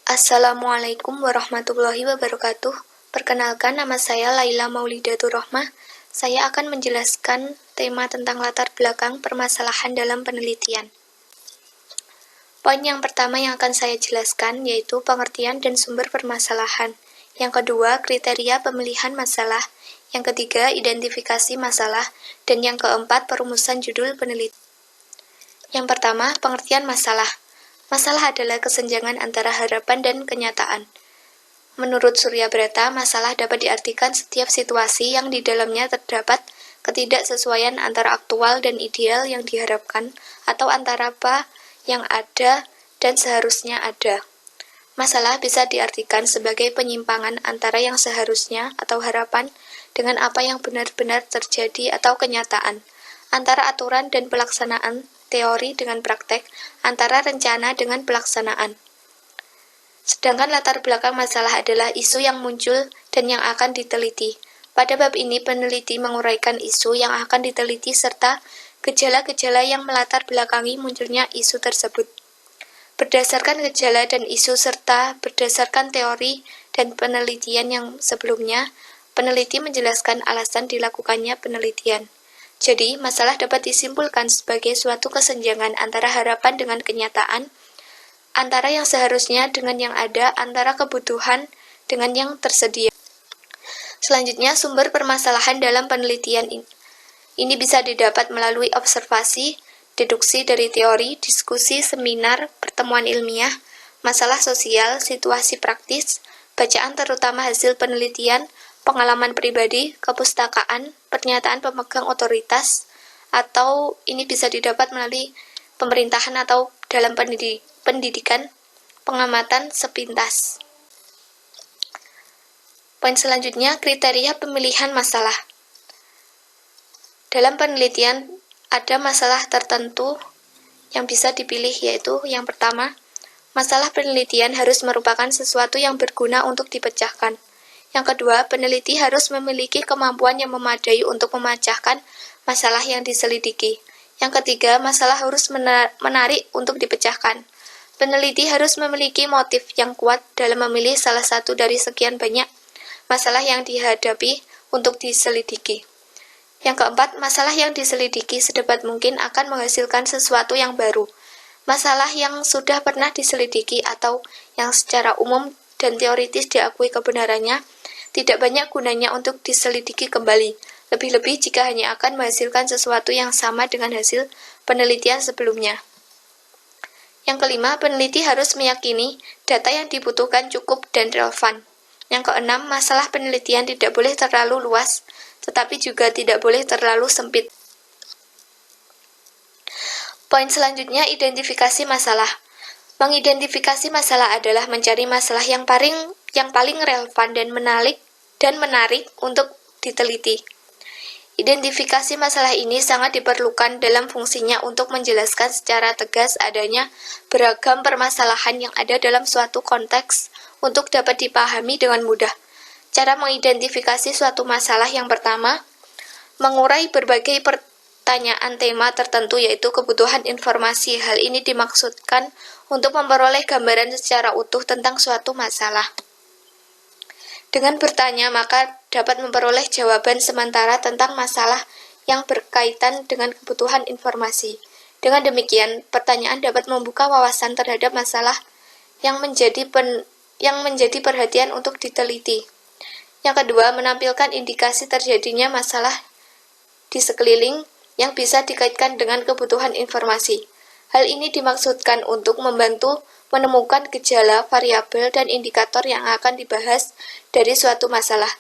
Assalamualaikum warahmatullahi wabarakatuh. Perkenalkan, nama saya Laila Maulidatur Rohmah. Saya akan menjelaskan tema tentang latar belakang permasalahan dalam penelitian. Poin yang pertama yang akan saya jelaskan yaitu pengertian dan sumber permasalahan. Yang kedua, kriteria pemilihan masalah. Yang ketiga, identifikasi masalah. Dan yang keempat, perumusan judul penelitian. Yang pertama, pengertian masalah. Masalah adalah kesenjangan antara harapan dan kenyataan. Menurut Surya Brata, masalah dapat diartikan setiap situasi yang di dalamnya terdapat ketidaksesuaian antara aktual dan ideal yang diharapkan, atau antara apa yang ada dan seharusnya ada. Masalah bisa diartikan sebagai penyimpangan antara yang seharusnya atau harapan dengan apa yang benar-benar terjadi atau kenyataan, antara aturan dan pelaksanaan, teori dengan praktek, antara rencana dengan pelaksanaan. Sedangkan latar belakang masalah adalah isu yang muncul dan yang akan diteliti. Pada bab ini, peneliti menguraikan isu yang akan diteliti serta gejala-gejala yang melatar belakangi munculnya isu tersebut. Berdasarkan gejala dan isu serta berdasarkan teori dan penelitian yang sebelumnya, peneliti menjelaskan alasan dilakukannya penelitian. Jadi, masalah dapat disimpulkan sebagai suatu kesenjangan antara harapan dengan kenyataan, antara yang seharusnya dengan yang ada, antara kebutuhan dengan yang tersedia. Selanjutnya, sumber permasalahan dalam penelitian ini bisa didapat melalui observasi, deduksi dari teori, diskusi, seminar, pertemuan ilmiah, masalah sosial, situasi praktis, bacaan terutama hasil penelitian, pengalaman pribadi, kepustakaan, pernyataan pemegang otoritas, atau ini bisa didapat melalui pemerintahan atau dalam pendidikan, pengamatan sepintas. Poin selanjutnya, kriteria pemilihan masalah. Dalam penelitian, ada masalah tertentu yang bisa dipilih, yaitu yang pertama, masalah penelitian harus merupakan sesuatu yang berguna untuk dipecahkan. Yang kedua, peneliti harus memiliki kemampuan yang memadai untuk memecahkan masalah yang diselidiki. Yang ketiga, masalah harus menarik untuk dipecahkan. Peneliti harus memiliki motif yang kuat dalam memilih salah satu dari sekian banyak masalah yang dihadapi untuk diselidiki. Yang keempat, masalah yang diselidiki sedapat mungkin akan menghasilkan sesuatu yang baru. Masalah yang sudah pernah diselidiki atau yang secara umum dan teoritis diakui kebenarannya tidak banyak gunanya untuk diselidiki kembali, lebih-lebih jika hanya akan menghasilkan sesuatu yang sama dengan hasil penelitian sebelumnya. Yang kelima, peneliti harus meyakini data yang dibutuhkan cukup dan relevan. Yang keenam, masalah penelitian tidak boleh terlalu luas, tetapi juga tidak boleh terlalu sempit. Poin selanjutnya, identifikasi masalah. Mengidentifikasi masalah adalah mencari masalah yang paling relevan dan menarik untuk diteliti. Identifikasi masalah ini sangat diperlukan dalam fungsinya untuk menjelaskan secara tegas adanya beragam permasalahan yang ada dalam suatu konteks untuk dapat dipahami dengan mudah. Cara mengidentifikasi suatu masalah yang pertama, mengurai berbagai pertanyaan tema tertentu yaitu kebutuhan informasi. Hal ini dimaksudkan untuk memperoleh gambaran secara utuh tentang suatu masalah. Dengan bertanya, maka dapat memperoleh jawaban sementara tentang masalah yang berkaitan dengan kebutuhan informasi. Dengan demikian, pertanyaan dapat membuka wawasan terhadap masalah yang menjadi perhatian untuk diteliti. Yang kedua, menampilkan indikasi terjadinya masalah di sekeliling yang bisa dikaitkan dengan kebutuhan informasi. Hal ini dimaksudkan untuk membantu menemukan gejala, variabel, dan indikator yang akan dibahas dari suatu masalah.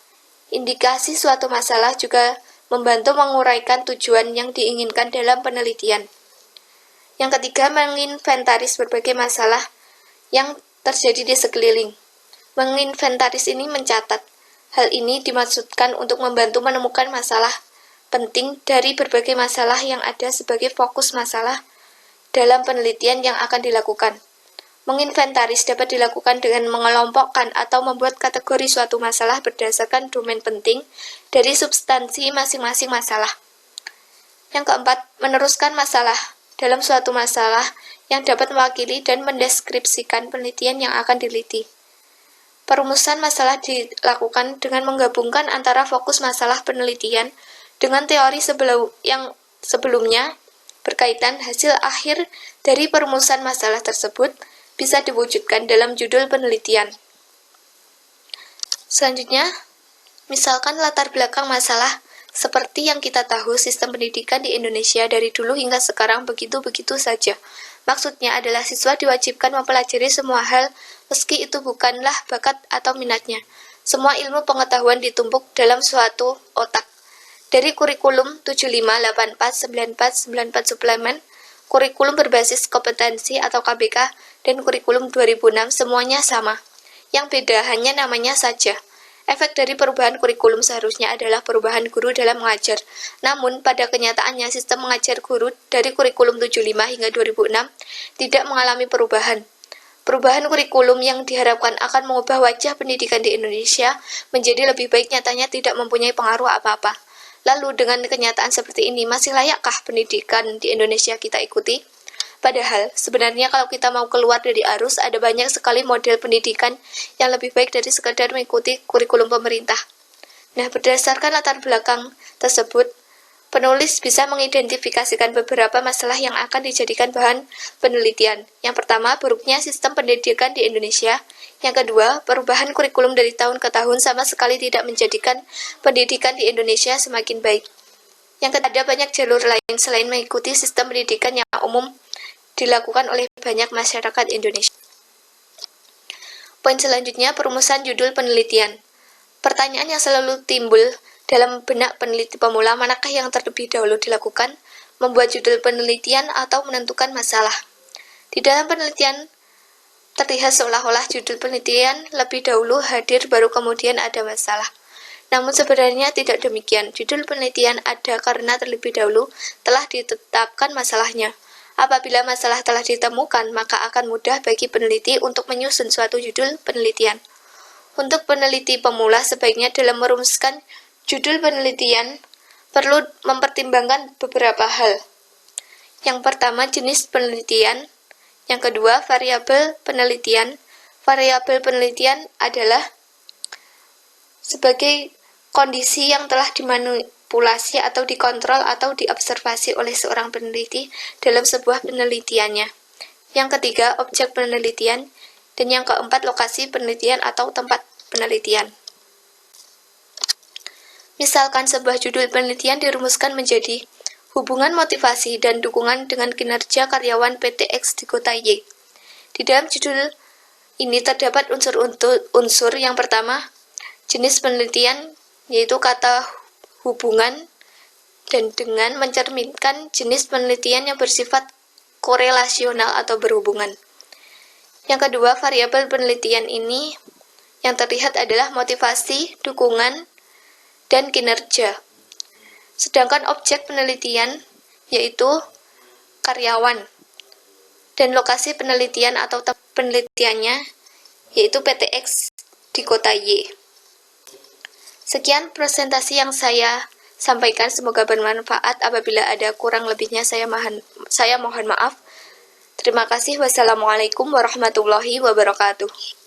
Indikasi suatu masalah juga membantu menguraikan tujuan yang diinginkan dalam penelitian. Yang ketiga, menginventaris berbagai masalah yang terjadi di sekeliling. Menginventaris ini mencatat. Hal ini dimaksudkan untuk membantu menemukan masalah penting dari berbagai masalah yang ada sebagai fokus masalah dalam penelitian yang akan dilakukan. Menginventaris dapat dilakukan dengan mengelompokkan atau membuat kategori suatu masalah berdasarkan domain penting dari substansi masing-masing masalah. Yang keempat, meneruskan masalah. Dalam suatu masalah yang dapat mewakili dan mendeskripsikan penelitian yang akan diliti. Perumusan masalah dilakukan dengan menggabungkan antara fokus masalah penelitian dengan teori yang sebelumnya berkaitan. Hasil akhir dari perumusan masalah tersebut bisa diwujudkan dalam judul penelitian. Selanjutnya, misalkan latar belakang masalah. Seperti yang kita tahu, sistem pendidikan di Indonesia dari dulu hingga sekarang begitu-begitu saja. Maksudnya adalah siswa diwajibkan mempelajari semua hal, meski itu bukanlah bakat atau minatnya. Semua ilmu pengetahuan ditumpuk dalam suatu otak. Dari kurikulum 75, 84, 94, 94 suplemen, kurikulum berbasis kompetensi atau KBK, dan kurikulum 2006 semuanya sama. Yang beda hanya namanya saja. Efek dari perubahan kurikulum seharusnya adalah perubahan guru dalam mengajar. Namun, pada kenyataannya sistem mengajar guru dari kurikulum 75 hingga 2006 tidak mengalami perubahan. Perubahan kurikulum yang diharapkan akan mengubah wajah pendidikan di Indonesia menjadi lebih baik nyatanya tidak mempunyai pengaruh apa-apa. Lalu, dengan kenyataan seperti ini, masih layakkah pendidikan di Indonesia kita ikuti? Padahal, sebenarnya kalau kita mau keluar dari arus, ada banyak sekali model pendidikan yang lebih baik dari sekadar mengikuti kurikulum pemerintah. Nah, berdasarkan latar belakang tersebut, penulis bisa mengidentifikasikan beberapa masalah yang akan dijadikan bahan penelitian. Yang pertama, buruknya sistem pendidikan di Indonesia. Yang kedua, perubahan kurikulum dari tahun ke tahun sama sekali tidak menjadikan pendidikan di Indonesia semakin baik. Yang ketiga, ada banyak jalur lain selain mengikuti sistem pendidikan yang umum dilakukan oleh banyak masyarakat Indonesia. Poin selanjutnya, perumusan judul penelitian. Pertanyaan yang selalu timbul dalam benak peneliti pemula, manakah yang terlebih dahulu dilakukan, membuat judul penelitian atau menentukan masalah? Di dalam penelitian, terlihat seolah-olah judul penelitian lebih dahulu hadir baru kemudian ada masalah. Namun sebenarnya tidak demikian. Judul penelitian ada karena terlebih dahulu telah ditetapkan masalahnya. Apabila masalah telah ditemukan, maka akan mudah bagi peneliti untuk menyusun suatu judul penelitian. Untuk peneliti pemula, sebaiknya dalam merumuskan judul penelitian perlu mempertimbangkan beberapa hal. Yang pertama, jenis penelitian. Yang kedua, variabel penelitian. Variabel penelitian adalah sebagai kondisi yang telah dimanipulasi atau dikontrol atau diobservasi oleh seorang peneliti dalam sebuah penelitiannya. Yang ketiga, objek penelitian. Dan yang keempat, lokasi penelitian atau tempat penelitian. Misalkan sebuah judul penelitian dirumuskan menjadi hubungan motivasi dan dukungan dengan kinerja karyawan PT X di kota Y. Di dalam judul ini terdapat unsur yang pertama, jenis penelitian, yaitu kata hubungan, dan dengan mencerminkan jenis penelitian yang bersifat korelasional atau berhubungan. Yang kedua, variabel penelitian ini yang terlihat adalah motivasi, dukungan, dan kinerja. Sedangkan objek penelitian yaitu karyawan, dan lokasi penelitian atau tempat penelitiannya yaitu PT X di kota Y. Sekian presentasi yang saya sampaikan, semoga bermanfaat. Apabila ada kurang lebihnya saya mohon maaf. Terima kasih. Wassalamualaikum warahmatullahi wabarakatuh.